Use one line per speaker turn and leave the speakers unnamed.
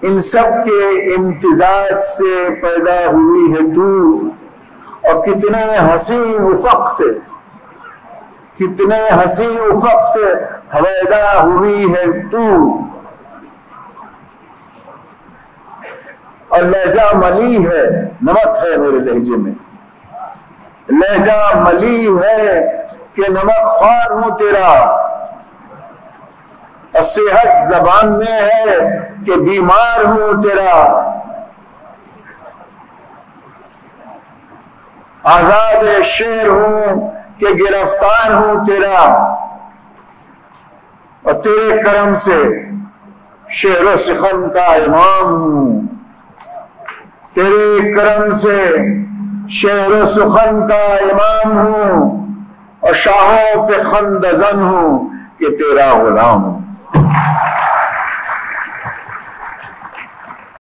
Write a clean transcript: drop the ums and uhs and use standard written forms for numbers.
इन सब के इम्तिजाज से पैदा हुई है तू, और कितने हसी उफक से, कितने हसी उफक से हवैदा हुई है तू। और लहजा मली है, नमक है मेरे लहजे में, लहजा मली है कि नमक ख्वार हूं तेरा, और सेहत जबान में है कि बीमार हूं तेरा। आजाद शेर हूं कि गिरफ्तार हूं तेरा, और तेरे करम से शेर सिखन का इमाम हूं, तेरे करम से शेर सुखन का इमाम हूं, और शाहों पे खंदजन हूं कि तेरा गुलाम हूं।